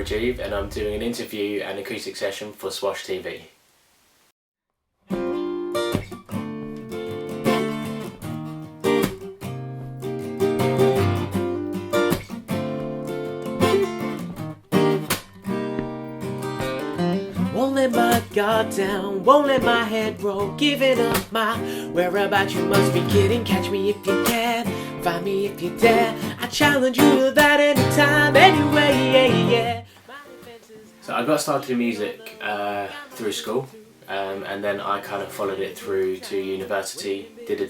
Rajiv and I'm doing an interview and acoustic session for Swash TV. Won't let my guard down, won't let my head roll, giving up my whereabouts. You must be kidding. Catch me if you can, find me if you dare. I challenge you to that anytime, anyway, yeah. So I got started in music through school, and then I kind of followed it through to university, did a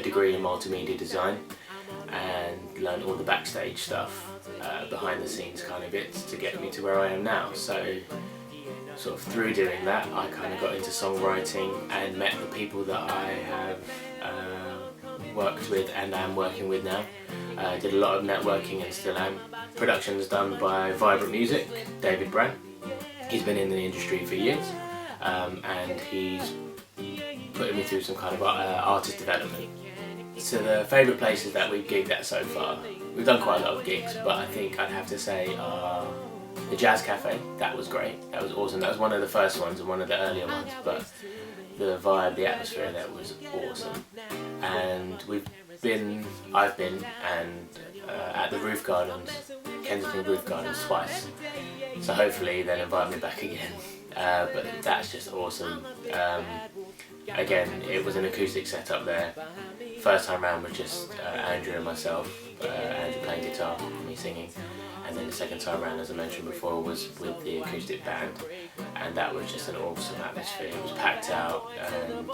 degree in multimedia design, and learned all the backstage stuff, behind the scenes kind of bits to get me to where I am now. So sort of through doing that, I kind of got into songwriting and met the people that I have worked with and am working with now. Did a lot of networking and still am. Production's done by Vybrant Music, David Brant. He's been in the industry for years, and he's putting me through some kind of artist development. So the favourite places that we've gigged at so far, we've done quite a lot of gigs, but I think I'd have to say the Jazz Cafe. That was great, that was awesome. That was one of the first ones and one of the earlier ones, but the vibe, the atmosphere there was awesome. And I've been at the Roof Gardens, Kensington Roof Gardens twice, so hopefully they'll invite me back again. But that's just awesome. Again, it was an acoustic setup there. First time round was just Andrew and myself, Andrew playing guitar, me singing, and then the second time round, as I mentioned before, was with the acoustic band, and that was just an awesome atmosphere. It was packed out, and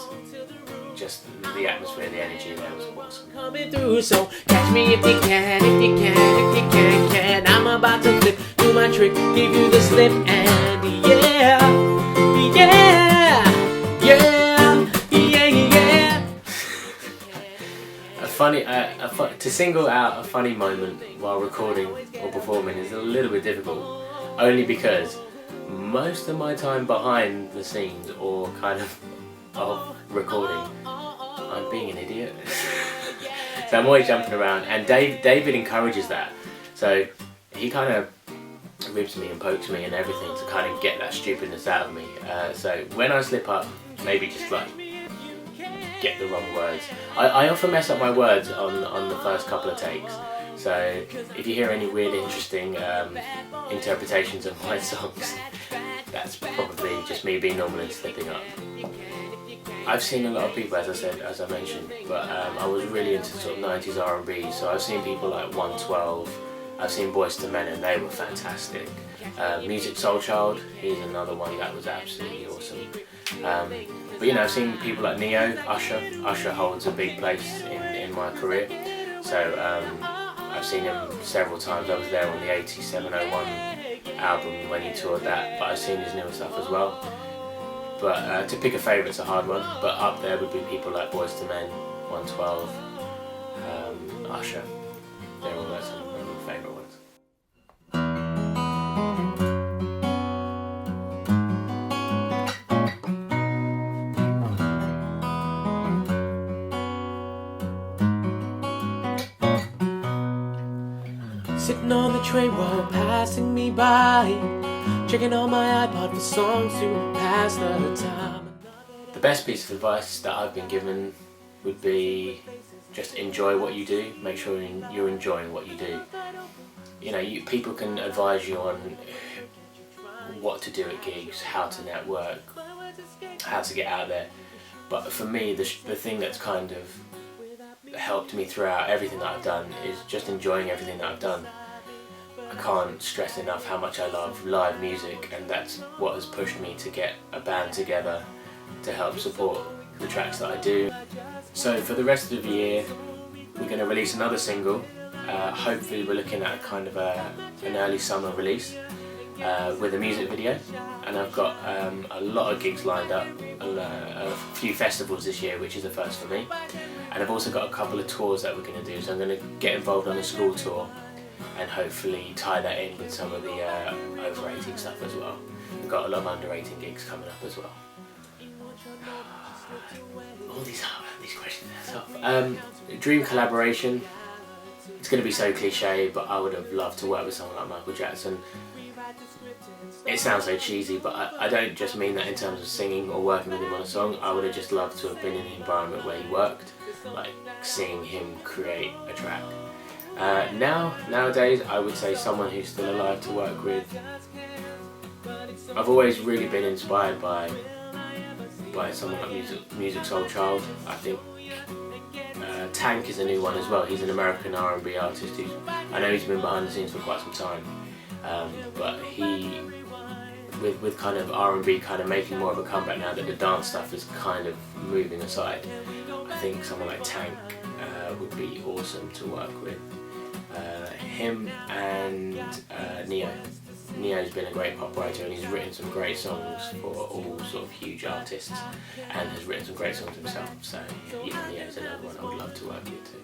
just the atmosphere, the energy there was awesome. Coming through, so catch me if you can, if you can, if you can. I'm about to flip, do my trick, give you the slip, and yeah, yeah, yeah, yeah, yeah. To single out a funny moment while recording or performing is a little bit difficult, only because most of my time behind the scenes or kind of recording, I'm being an idiot. So I'm always jumping around, and David encourages that. So he kind of ribs me and pokes me and everything to kind of get that stupidness out of me. So when I slip up, maybe just like get the wrong words. I often mess up my words on the first couple of takes. So if you hear any weird, interesting interpretations of my songs, that's probably just me being normal and slipping up. I've seen a lot of people, as I mentioned, but I was really into sort of 90s R&B, so I've seen people like 112, I've seen Boyz II Men, and they were fantastic. Music Soul Child, he's another one that was absolutely awesome. But you know, I've seen people like Neo, Usher holds a big place in my career, so I've seen him several times. I was there on the 8701 album when he toured that, but I've seen his newer stuff as well. But to pick a favourite's a hard one, but up there would be people like Boyz II Men, 112, Usher. They're all some of my favourite ones. Sitting on the train while passing me by, checking on my iPod for songs to pass the time. The best piece of advice that I've been given would be just enjoy what you do. Make sure you're enjoying what you do. You know, people can advise you on what to do at gigs, how to network, how to get out there. But for me, the thing that's kind of helped me throughout everything that I've done is just enjoying everything that I've done. I can't stress enough how much I love live music, and that's what has pushed me to get a band together to help support the tracks that I do. So for the rest of the year, we're going to release another single. Hopefully we're looking at kind of an early summer release with a music video, and I've got a lot of gigs lined up, a few festivals this year, which is the first for me, and I've also got a couple of tours that we're going to do. So I'm going to get involved on a school tour and hopefully tie that in with some of the over 18 stuff as well. We've got a lot of under 18 gigs coming up as well. All these questions are tough. Dream collaboration. It's going to be so cliche, but I would have loved to work with someone like Michael Jackson. it sounds so cheesy, but I don't just mean that in terms of singing or working with him on a song. I would have just loved to have been in the environment where he worked, like seeing him create a track. Nowadays, I would say someone who's still alive to work with. I've always really been inspired by someone like Music Soul Child. I think Tank is a new one as well. He's an American R&B artist who I know he's been behind the scenes for quite some time, but he, with kind of R&B kind of making more of a comeback now that the dance stuff is kind of moving aside. I think someone like Tank would be awesome to work with. Him and Neo. Neo's been a great pop writer and he's written some great songs for all sort of huge artists and has written some great songs himself. So, Neo's another one I would love to work with too.